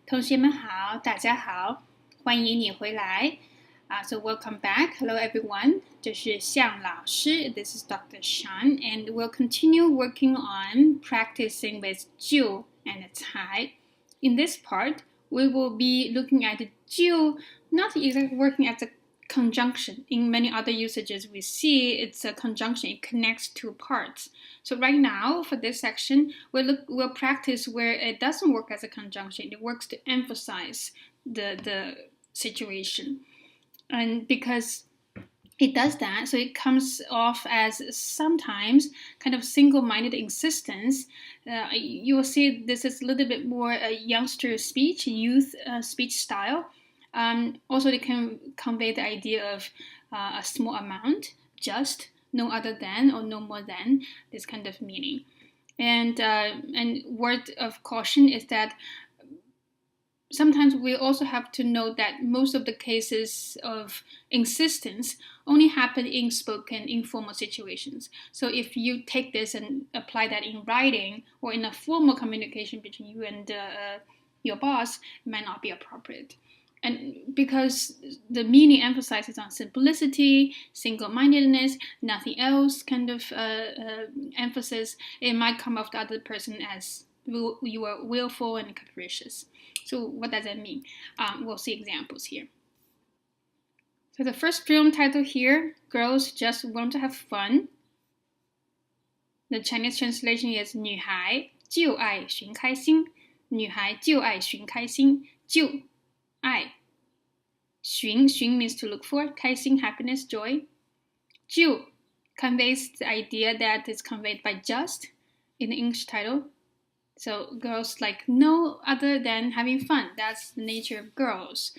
同学们好，大家好，欢迎你回来。So welcome back. Hello everyone. 这是向老师 This is Dr. Shan, and we'll continue working on practicing with 就 and 才. In this part, we will be looking at 就, not exactly working at the conjunction. In many other usages, we see it's a conjunction. It connects two parts. So right now, for this section, we'll practice where it doesn't work as a conjunction. It works to emphasize the situation. And because it does that, so it comes off as sometimes kind of single-minded insistence. You will see this is a little bit more a youngster speech, youth speech style. Also, it can convey the idea of a small amount, just, no other than, or no more than, this kind of meaning. And word of caution is that sometimes we also have to note that most of the cases of insistence only happen in spoken informal situations. So if you take this and apply that in writing or in a formal communication between you and your boss, it might not be appropriate. And because the meaning emphasizes on simplicity, single-mindedness, nothing else kind of emphasis, it might come off the other person as you are willful and capricious. So what does that mean? We'll see examples here. So the first film title here, Girls Just Want to Have Fun. The Chinese translation is 女孩就爱寻开心，女孩就爱寻开心，就爱寻 means to look for, 开心 happiness, joy. 就 conveys the idea that is conveyed by just in the English title. So girls like no other than having fun. That's the nature of girls.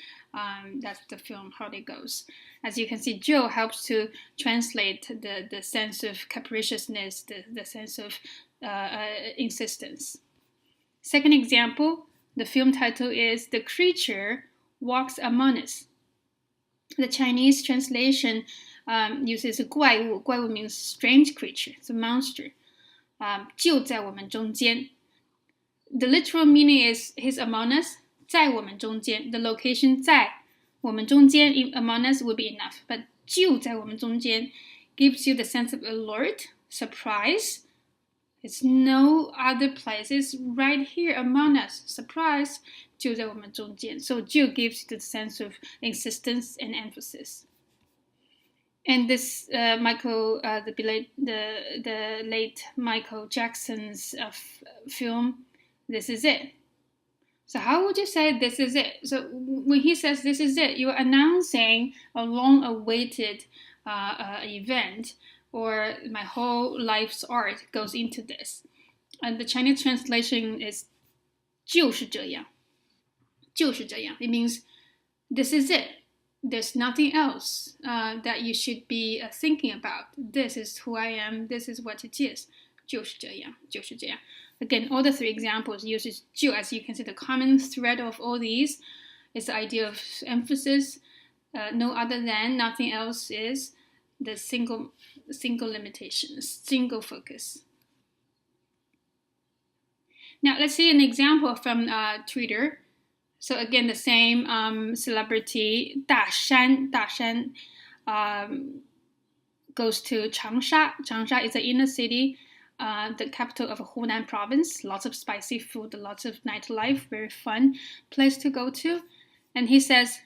That's the film, how it goes. As you can see, Jill helps to translate the sense of capriciousness, the sense of insistence. Second example, the film title is The Creature Walks Among Us. The Chinese translation uses 怪物. 怪物 means strange creature, it's a monster. 就在我们中间. The literal meaning is he's among us, 在我们中间. The location 在我们中间 among us would be enough. But 就在我们中间 gives you the sense of alert, surprise. It's no other place. It's right here among us. Surprise. 就在我们中间. So 就 gives you the sense of insistence and emphasis. And this the late Michael Jackson's film, This Is It. So how would you say this is it? So when he says this is it, you're announcing a long-awaited event, or my whole life's art goes into this. And the Chinese translation is 就是这样. 就是这样. It means this is it. There's nothing else that you should be thinking about. This is who I am. This is what it is. 就是这样. 就是这样. Again, all the three examples uses 就. As you can see, the common thread of all these is the idea of emphasis. No other than, nothing else is the single limitation, single focus. Now, let's see an example from Twitter. So again, the same celebrity, 大山 goes to Changsha. Changsha is an inner city, the capital of Hunan province. Lots of spicy food, lots of nightlife, very fun place to go to. And he says,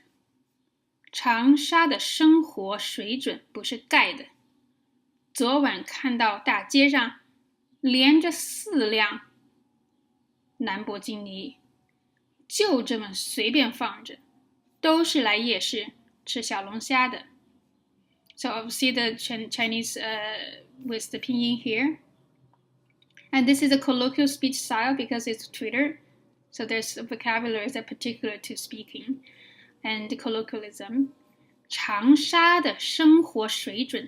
长沙的生活水准不是盖的。昨晚看到大街上连着4辆兰博基尼。就这么随便放着，都是来夜市吃小龙虾的。So I'll see the Chinese with the pinyin here. And this is a colloquial speech style because it's Twitter. So there's vocabulary that particular to speaking and the colloquialism. 长沙的生活水准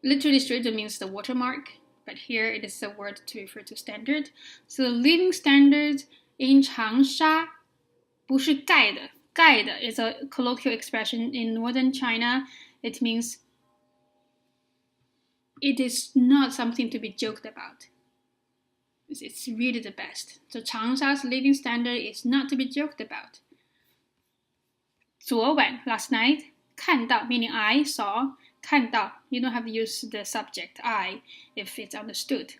Literally 水准 means the watermark, but here it is a word to refer to standard. So the living standards in 长沙不是盖的. 盖的 is a colloquial expression in northern China. It means it is not something to be joked about. It's really the best. So Changsha's living standard is not to be joked about. 昨晚 last night 看到 meaning I saw 看到 you don't have to use the subject I if it's understood.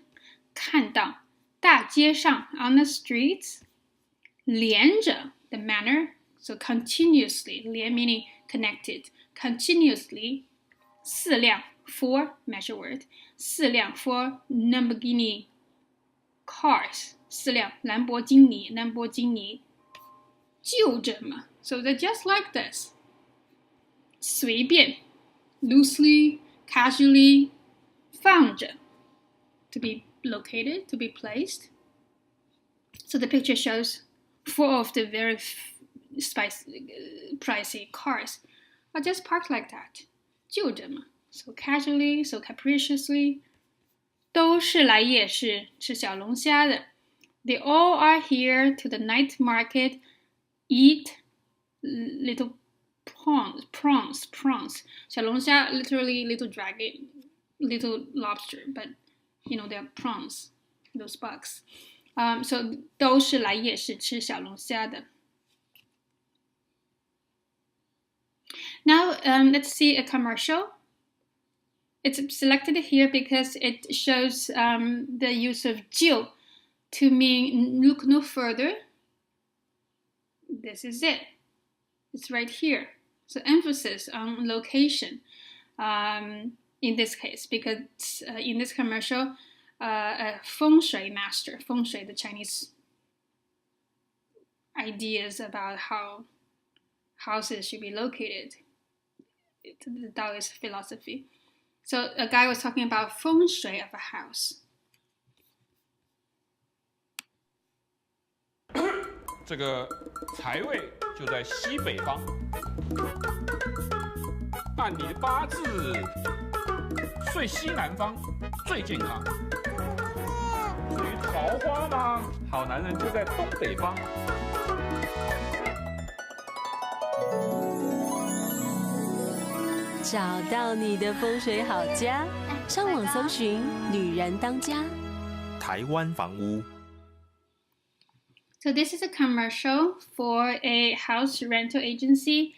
看到大街上 on the streets 连着 the manner so continuously 连 meaning connected continuously 4辆 4 measure word 4辆 4 Lamborghini cars 4辆兰博基尼就这么 so they're just like this 随便 loosely casually 放着 to be located to be placed so the picture shows 4 of the very pricey cars are just parked like that 就这么 so casually so capriciously 都是来夜市吃小龙虾的 They all are here to the night market eat little prawns 小龙虾 literally little dragon little lobster but you know they're prawns those bugs so 都是来夜市吃小龙虾的 Now let's see a commercial It's selected here because it shows the use of 就 to mean look no further. This is it. It's right here. So emphasis on location in this case because in this commercial, a feng shui master, feng shui, the Chinese ideas about how houses should be located. The Taoist philosophy. So a guy was talking about feng shui of a house. 这个财位就在西北方，按你的八字，睡西南方最健康。至于桃花嘛，好男人就在东北方。找到你的风水好家，上网搜寻“女人当家”。台湾房屋。So this is a commercial for a house rental agency,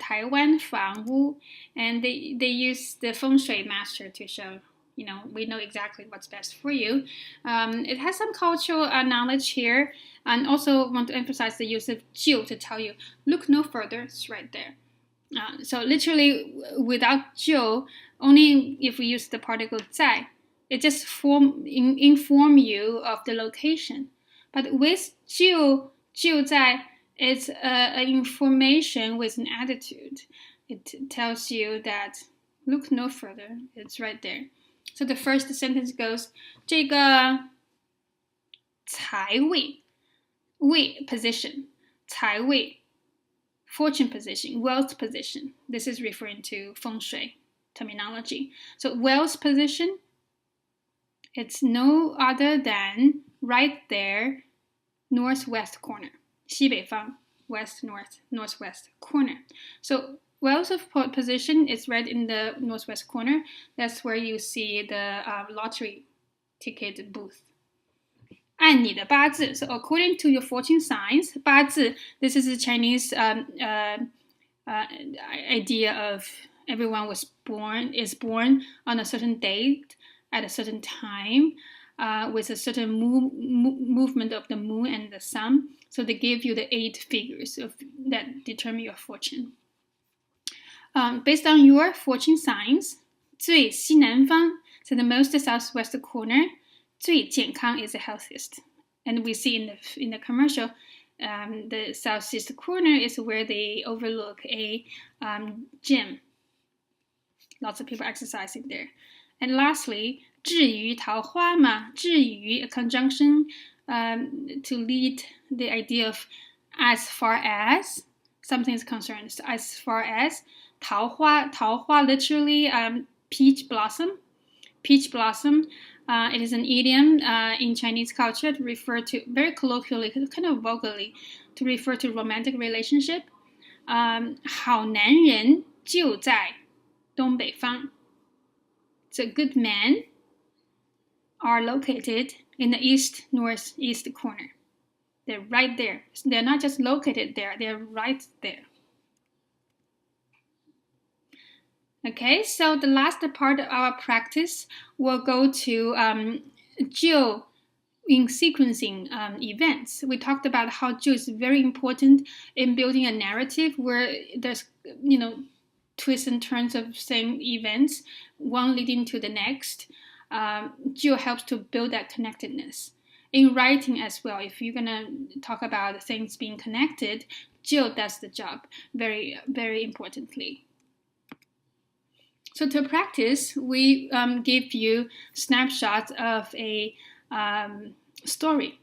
Taiwan Fang Wu, and they use the feng shui master to show, you know, we know exactly what's best for you. It has some cultural knowledge here, and also want to emphasize the use of 就 to tell you, look no further, it's right there. So literally, without 就, only if we use the particle 在, it just inform you of the location. But with 就在, it's an information with an attitude. It tells you that look no further, it's right there. So the first sentence goes, 这个财位 position, 财位 fortune position, wealth position. This is referring to feng shui terminology. So wealth position, it's no other than right there, northwest corner. 西北方 west, north, northwest corner. So wealth of position is right in the northwest corner. That's where you see the lottery ticket booth. 按你的八字, so according to your fortune signs, 八字, this is a Chinese idea of everyone is born on a certain date at a certain time with a certain movement of the moon and the sun. So they give you the 8 figures that determine your fortune. Based on your fortune signs, 最西南方, so the most southwest corner, 最健康 is the healthiest. And we see in the commercial, the southeast corner is where they overlook a gym. Lots of people exercising there. And lastly, 至于桃花嘛, 至于 a conjunction to lead the idea of as far as something is concerned. So as far as 桃花literally peach blossom. Peach blossom. It is an idiom in Chinese culture to refer to, very colloquially, kind of vulgarly, to refer to romantic relationship. 好男人就在东北方. So good men are located in the east northeast corner. They're right there. They're not just located there, they're right there. Okay, so the last part of our practice will go to 就 in sequencing events. We talked about how 就 is very important in building a narrative where there's, twists and turns of same events, one leading to the next. 就 helps to build that connectedness. In writing as well, if you're going to talk about things being connected, 就 does the job very, very importantly. So to practice, we give you snapshots of a story.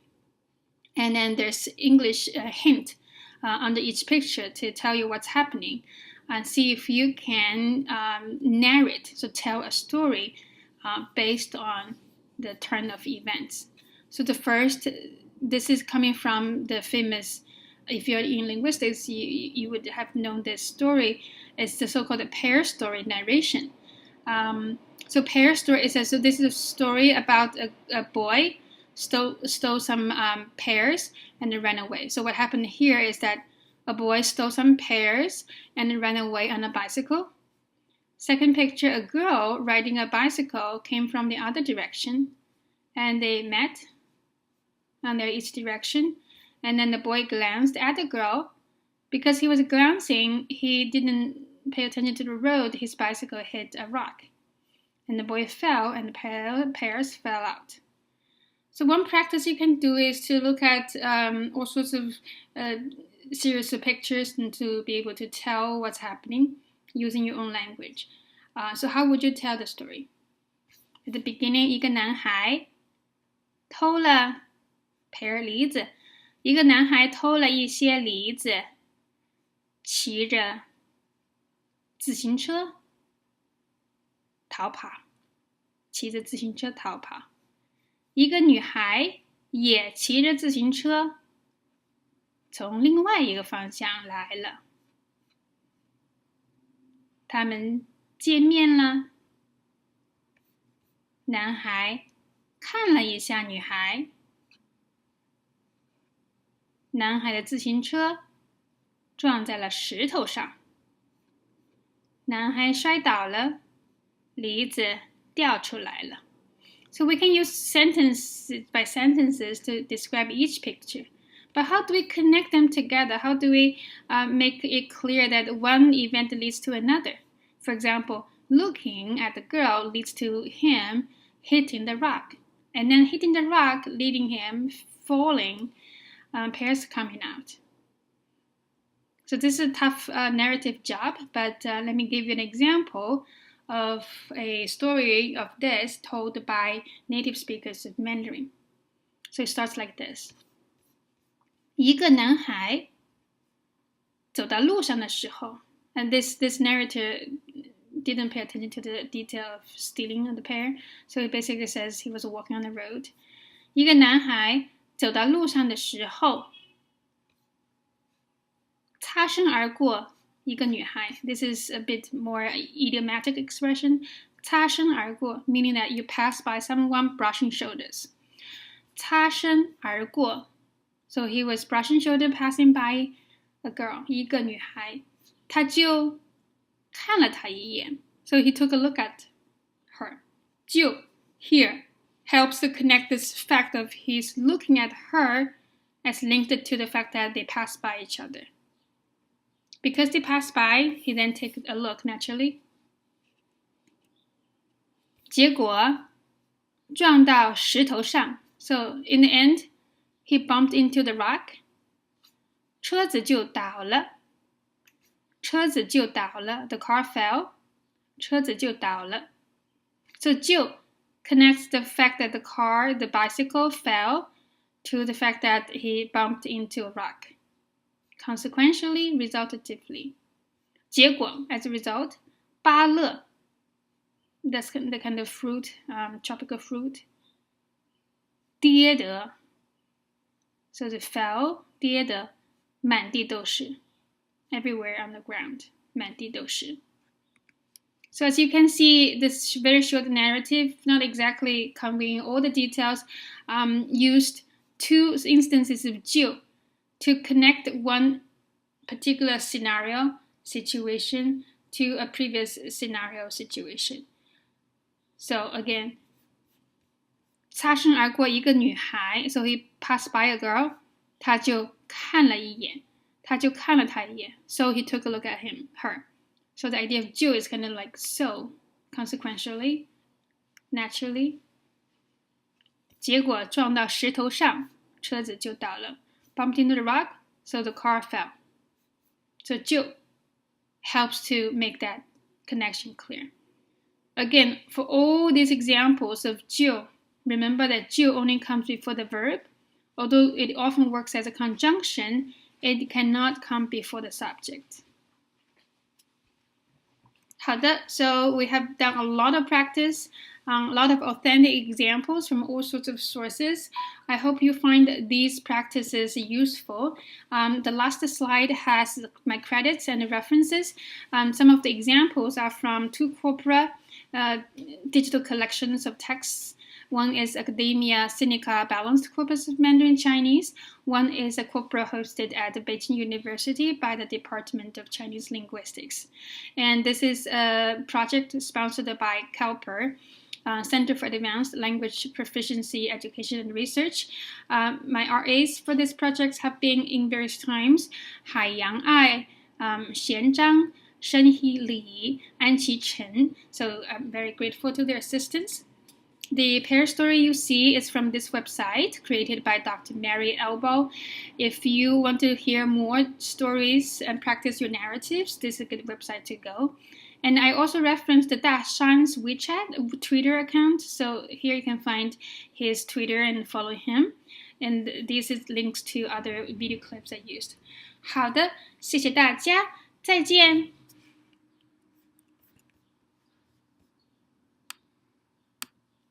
And then there's English hint under each picture to tell you what's happening. And see if you can narrate, so tell a story based on the turn of events. So the first, this is coming from the famous, if you're in linguistics, you would have known this story. It's the so-called pear story narration. So pear story is so this is a story about a boy stole some pears and then ran away. So what happened here is that a boy stole some pears and then ran away on a bicycle. Second picture, a girl riding a bicycle came from the other direction and they met on their each direction. And then the boy glanced at the girl. Because he was glancing, he didn't pay attention to the road. His bicycle hit a rock. And the boy fell and the pears fell out. So one practice you can do is to look at all sorts of series of pictures and to be able to tell what's happening using your own language. So how would you tell the story? At the beginning, 一个男孩偷了 pear 梨子，一个男孩偷了一些梨子，骑着自行车逃跑，骑着自行车逃跑。一个女孩也骑着自行车从另外一个方向来了。他们见面了。男孩看了一下女孩。男孩的自行车撞在了石头上。男孩摔倒了，梨子掉出来了。So we can use sentences by sentences to describe each picture. But how do we connect them together? How do we make it clear that one event leads to another? For example, looking at the girl leads to him hitting the rock. And then hitting the rock leading him falling, pears coming out. So this is a tough narrative job, but let me give you an example of a story of this told by native speakers of Mandarin. So it starts like this. 一个男孩走到路上的时候 and this narrator didn't pay attention to the detail of stealing the pear, so it basically says he was walking on the road. 一个男孩走到路上的时候擦身而过一个女孩 This is a bit more idiomatic expression. 擦身而过 meaning that you pass by someone brushing shoulders. 擦身而过 So he was brushing shoulder passing by a girl, 一个女孩。他就看了她一眼 So he took a look at her. 就 here helps to connect this fact of he's looking at her as linked to the fact that they passed by each other. Because they passed by, he then takes a look naturally. 结果撞到石头上 So in the end, he bumped into the rock. 车子就倒了。车子就倒了 The car fell. 车子就倒了 So 就 connects the fact that the bicycle fell to the fact that he bumped into a rock. Consequentially, resultatively. 结果 as a result, 芭乐 That's the kind of fruit, tropical fruit. 跌得 So it fell, 跌得满地都是 Everywhere on the ground, 满地都是 So as you can see, this very short narrative, not exactly conveying all the details, used two instances of 就 to connect one particular scenario situation to a previous scenario situation. So again, 擦身而过一个女孩 so he passed by a girl, 他就看了一眼 so he took a look at her. So the idea of 就 is kind of like so, consequentially, naturally. 结果撞到石头上，车子就倒了。Bumped into the rock, so the car fell. So 就 helps to make that connection clear. Again, for all these examples of 就, remember that 就 only comes before the verb. Although it often works as a conjunction, it cannot come before the subject. 好的, so we have done a lot of practice, a lot of authentic examples from all sorts of sources. I hope you find these practices useful. The last slide has my credits and references. Some of the examples are from two corpora digital collections of texts. One is Academia Sinica Balanced Corpus of Mandarin Chinese. One is a corpora hosted at the Beijing University by the Department of Chinese Linguistics. And this is a project sponsored by CalPER, Center for Advanced Language Proficiency Education and Research. My RAs for this project have been in various times, Haiyang Ai, Xian Zhang, Shenhe Li, Anqi Chen. So I'm very grateful to their assistance. The pair story you see is from this website created by Dr. Mary Elbow. If you want to hear more stories and practice your narratives, this is a good website to go. And I also referenced the Da Shan's WeChat Twitter account. So here you can find his Twitter and follow him. And these is links to other video clips I used. 好的，谢谢大家，再见。